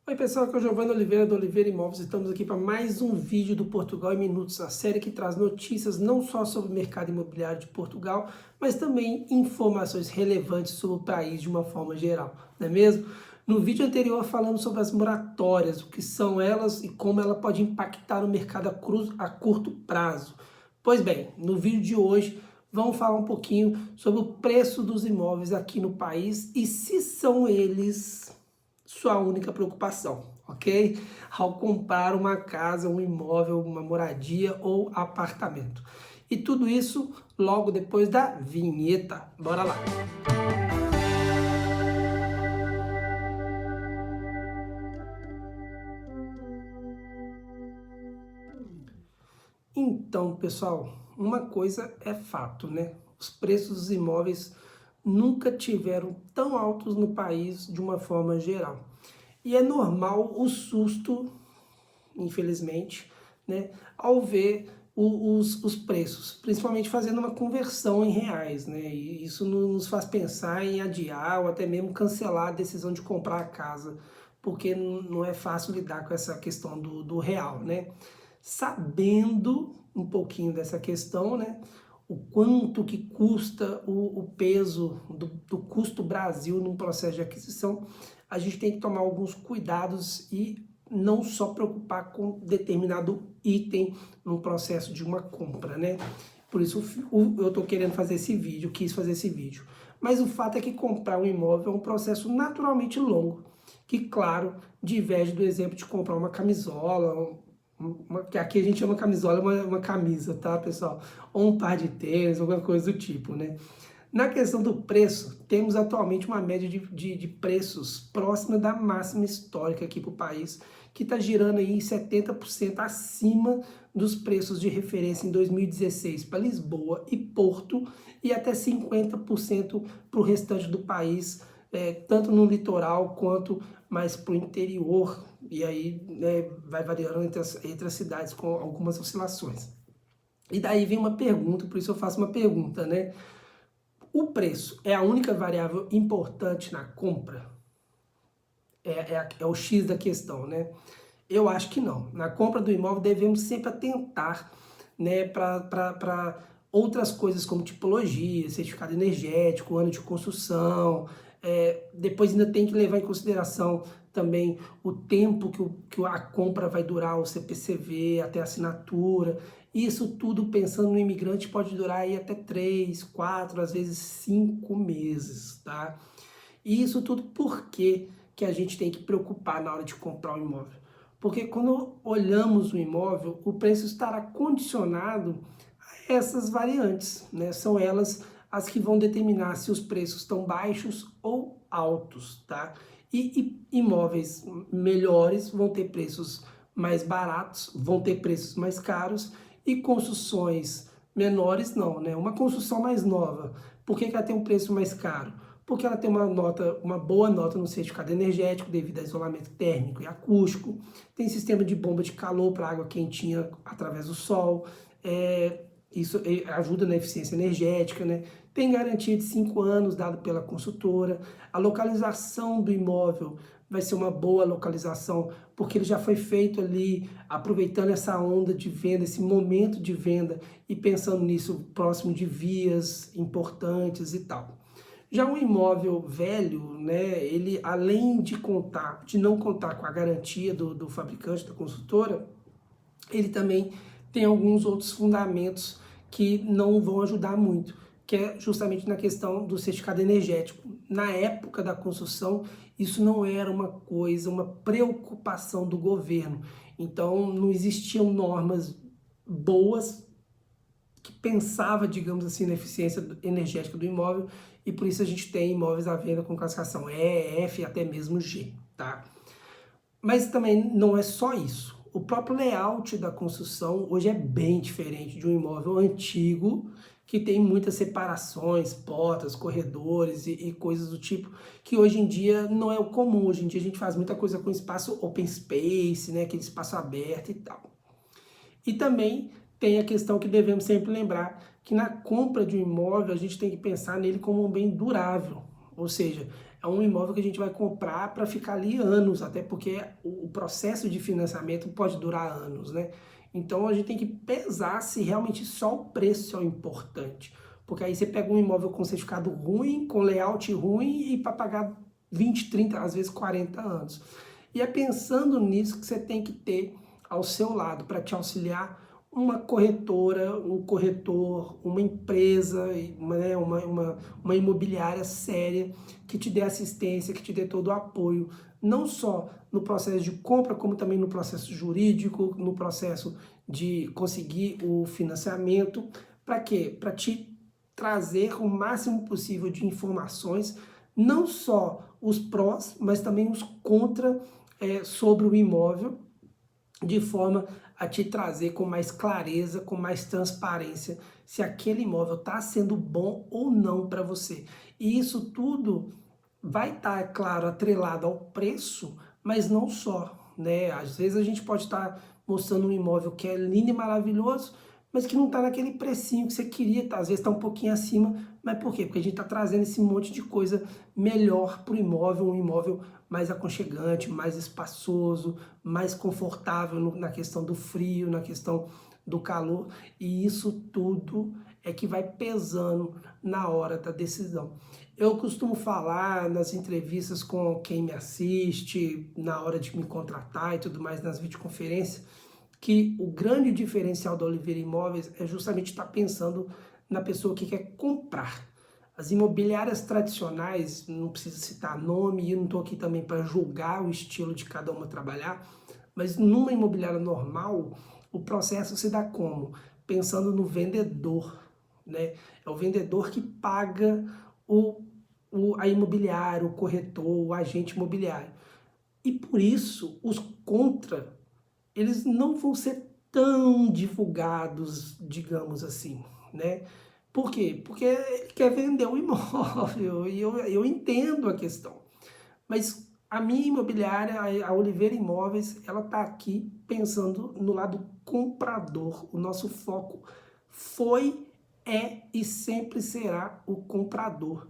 Oi pessoal, aqui é o Giovanni Oliveira do Oliveira Imóveis. Estamos aqui para mais um vídeo do Portugal em Minutos, a série que traz notícias não só sobre o mercado imobiliário de Portugal, mas também informações relevantes sobre o país de uma forma geral, não é mesmo? No vídeo anterior falamos sobre as moratórias, o que são elas e como ela pode impactar o mercado a curto prazo. Pois bem, no vídeo de hoje vamos falar um pouquinho sobre o preço dos imóveis aqui no país e se são eles sua única preocupação, ok? Ao comprar uma casa, um imóvel, uma moradia ou apartamento. E tudo isso logo depois da vinheta. Bora lá! Então, pessoal, uma coisa é fato, né? Os preços dos imóveis nunca tiveram tão altos no país de uma forma geral. E é normal o susto, infelizmente, né, ao ver os preços, principalmente fazendo uma conversão em reais, né, e isso nos faz pensar em adiar ou até mesmo cancelar a decisão de comprar a casa, porque não é fácil lidar com essa questão do real, né. Sabendo um pouquinho dessa questão, né, o quanto que custa o peso do custo Brasil num processo de aquisição, a gente tem que tomar alguns cuidados e não só preocupar com determinado item no processo de uma compra, né? Por isso eu estou querendo fazer esse vídeo, quis fazer esse vídeo. Mas o fato é que comprar um imóvel é um processo naturalmente longo, que, claro, diverge do exemplo de comprar uma camisola, que aqui a gente chama camisola, uma camisa, tá, pessoal? Ou um par de tênis, alguma coisa do tipo, né? Na questão do preço, temos atualmente uma média de preços próxima da máxima histórica aqui para o país, que está girando aí 70% acima dos preços de referência em 2016 para Lisboa e Porto, e até 50% para o restante do país, tanto no litoral quanto mais para o interior, e aí vai variando entre as cidades com algumas oscilações. E daí vem uma pergunta, por isso eu faço uma pergunta, né? O preço é a única variável importante na compra? É o X da questão, né? Eu acho que não. Na compra do imóvel devemos sempre atentar, né, para outras coisas como tipologia, certificado energético, ano de construção. Depois ainda tem que levar em consideração também o tempo que a compra vai durar, o CPCV, até a assinatura. Isso tudo, pensando no imigrante, pode durar aí até 3, 4, às vezes 5 meses, tá? E isso tudo por que a gente tem que preocupar na hora de comprar um imóvel? Porque quando olhamos o imóvel, o preço estará condicionado a essas variantes, né? São elas as que vão determinar se os preços estão baixos ou altos, tá? E imóveis melhores vão ter preços mais baratos, vão ter preços mais caros, e construções menores não, né? Uma construção mais nova, por que ela tem um preço mais caro? Porque ela tem uma boa nota no certificado energético devido a isolamento térmico e acústico, tem sistema de bomba de calor para água quentinha através do sol, isso ajuda na eficiência energética, né? Tem garantia de 5 anos dado pela consultora, a localização do imóvel vai ser uma boa localização, porque ele já foi feito ali, aproveitando essa onda de venda, esse momento de venda e pensando nisso próximo de vias importantes e tal. Já um imóvel velho, né, ele além de não contar com a garantia do fabricante, da consultora, ele também tem alguns outros fundamentos que não vão ajudar muito, que é justamente na questão do certificado energético. Na época da construção, isso não era uma coisa, uma preocupação do governo. Então, não existiam normas boas que pensava, digamos assim, na eficiência energética do imóvel, e por isso a gente tem imóveis à venda com classificação E, F e até mesmo G, tá? Mas também não é só isso. O próprio layout da construção hoje é bem diferente de um imóvel antigo, que tem muitas separações, portas, corredores e coisas do tipo, que hoje em dia não é o comum. Hoje em dia a gente faz muita coisa com espaço open space, né, aquele espaço aberto e tal. E também tem a questão que devemos sempre lembrar, que na compra de um imóvel a gente tem que pensar nele como um bem durável. ou seja, é um imóvel que a gente vai comprar para ficar ali anos, até porque o processo de financiamento pode durar anos, né? Então a gente tem que pesar se realmente só o preço é o importante, porque aí você pega um imóvel com certificado ruim, com layout ruim e para pagar 20, 30, às vezes 40 anos. E é pensando nisso que você tem que ter ao seu lado para te auxiliar uma corretora, um corretor, uma empresa, né, uma imobiliária séria que te dê assistência, que te dê todo o apoio, não só no processo de compra, como também no processo jurídico, no processo de conseguir o financiamento. Para quê? Para te trazer o máximo possível de informações, não só os prós, mas também os contra sobre o imóvel, de forma a te trazer com mais clareza, com mais transparência, se aquele imóvel está sendo bom ou não para você. E isso tudo vai estar, é claro, atrelado ao preço, mas não só, né? Às vezes a gente pode estar mostrando um imóvel que é lindo e maravilhoso, mas que não está naquele precinho que você queria, tá? Às vezes está um pouquinho acima, mas por quê? Porque a gente está trazendo esse monte de coisa melhor para o imóvel, um imóvel mais aconchegante, mais espaçoso, mais confortável na questão do frio, na questão do calor, e isso tudo é que vai pesando na hora da decisão. Eu costumo falar nas entrevistas com quem me assiste, na hora de me contratar e tudo mais, nas videoconferências, que o grande diferencial da Oliveira Imóveis é justamente estar pensando na pessoa que quer comprar. As imobiliárias tradicionais, não precisa citar nome, e eu não estou aqui também para julgar o estilo de cada uma trabalhar, mas numa imobiliária normal, o processo se dá como? Pensando no vendedor, né? É o vendedor que paga a imobiliária, o corretor, o agente imobiliário. E por isso, os contra, eles não vão ser tão divulgados, digamos assim, né? Por quê? Porque ele quer vender o imóvel, e eu entendo a questão. Mas a minha imobiliária, a Oliveira Imóveis, ela está aqui pensando no lado comprador. O nosso foco foi, é e sempre será o comprador.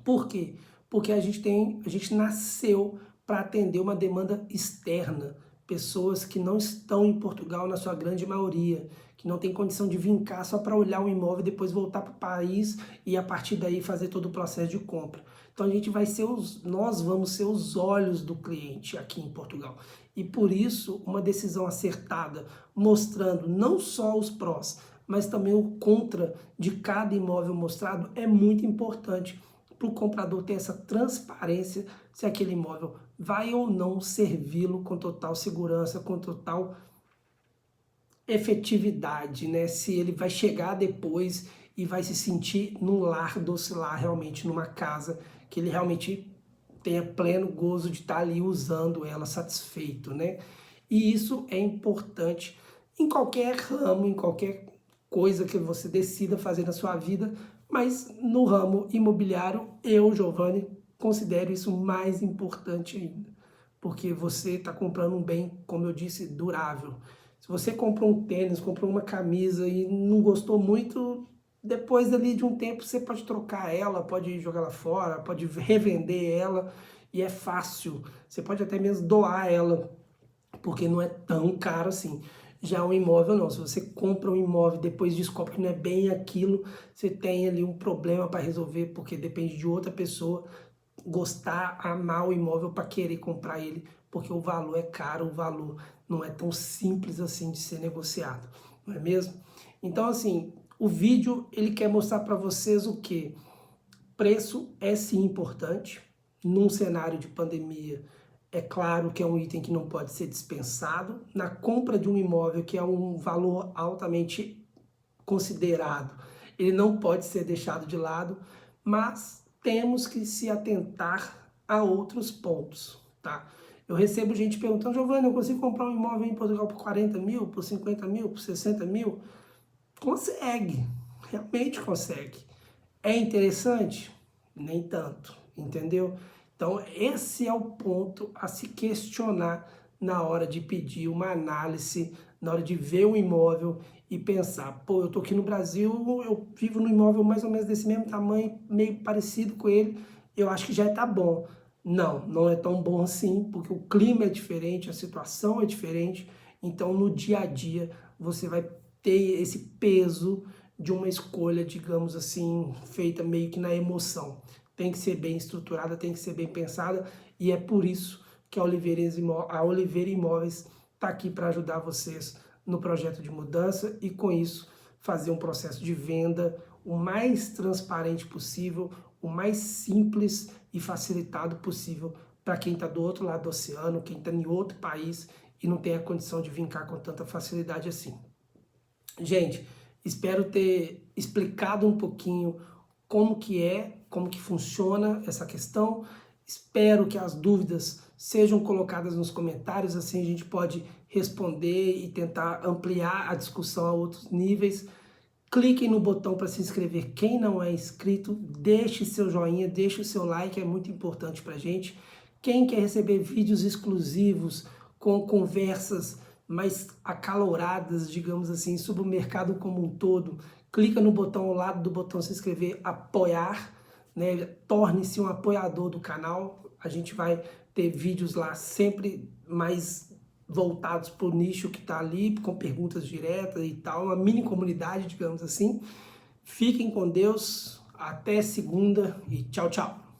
Por quê? Porque a gente nasceu para atender uma demanda externa, pessoas que não estão em Portugal na sua grande maioria, que não tem condição de vir cá só para olhar o imóvel e depois voltar para o país e a partir daí fazer todo o processo de compra. Então a gente vai ser nós vamos ser os olhos do cliente aqui em Portugal. E por isso uma decisão acertada, mostrando não só os prós, mas também o contra de cada imóvel mostrado é muito importante para o comprador ter essa transparência se aquele imóvel vai ou não servi-lo com total segurança, com total efetividade, né? Se ele vai chegar depois e vai se sentir num lar, docilar realmente numa casa, que ele realmente tenha pleno gozo de estar ali usando ela satisfeito, né? E isso é importante em qualquer ramo, em qualquer coisa que você decida fazer na sua vida, mas no ramo imobiliário, eu, Giovanni, considero isso mais importante ainda, porque você está comprando um bem, como eu disse, durável. Se você comprou um tênis, comprou uma camisa e não gostou muito, depois ali de um tempo você pode trocar ela, pode jogar ela fora, pode revender ela, e é fácil. Você pode até mesmo doar ela, porque não é tão caro assim. Já um imóvel não, se você compra um imóvel e depois descobre que não é bem aquilo, você tem ali um problema para resolver, porque depende de outra pessoa gostar, amar o imóvel para querer comprar ele, porque o valor é caro, o valor não é tão simples assim de ser negociado, não é mesmo? Então assim, o vídeo ele quer mostrar para vocês o que? Preço é sim importante, num cenário de pandemia, é claro que é um item que não pode ser dispensado. Na compra de um imóvel, que é um valor altamente considerado, ele não pode ser deixado de lado, mas temos que se atentar a outros pontos, tá? Eu recebo gente perguntando, Giovanni, eu consigo comprar um imóvel em Portugal por 40 mil, por 50 mil, por 60 mil? Consegue, realmente consegue. É interessante? Nem tanto, entendeu? Então, esse é o ponto a se questionar na hora de pedir uma análise, na hora de ver o imóvel e pensar, pô, eu tô aqui no Brasil, eu vivo num imóvel mais ou menos desse mesmo tamanho, meio parecido com ele, eu acho que já está bom. Não, não é tão bom assim, porque o clima é diferente, a situação é diferente, então no dia a dia você vai ter esse peso de uma escolha, digamos assim, feita meio que na emoção. Tem que ser bem estruturada, tem que ser bem pensada, e é por isso que a Oliveira Imóveis está aqui para ajudar vocês no projeto de mudança e, com isso, fazer um processo de venda o mais transparente possível, o mais simples e facilitado possível para quem está do outro lado do oceano, quem está em outro país e não tem a condição de vir cá com tanta facilidade assim. Gente, espero ter explicado um pouquinho como que funciona essa questão. Espero que as dúvidas sejam colocadas nos comentários, assim a gente pode responder e tentar ampliar a discussão a outros níveis. Cliquem no botão para se inscrever quem não é inscrito, deixe seu joinha, deixe o seu like, é muito importante para a gente. Quem quer receber vídeos exclusivos com conversas mais acaloradas, digamos assim, sobre o mercado como um todo, clica no botão ao lado do botão se inscrever, apoiar, né? Torne-se um apoiador do canal. A gente vai ter vídeos lá sempre mais voltados para o nicho que está ali, com perguntas diretas e tal, uma mini comunidade, digamos assim. Fiquem com Deus, até segunda e tchau, tchau.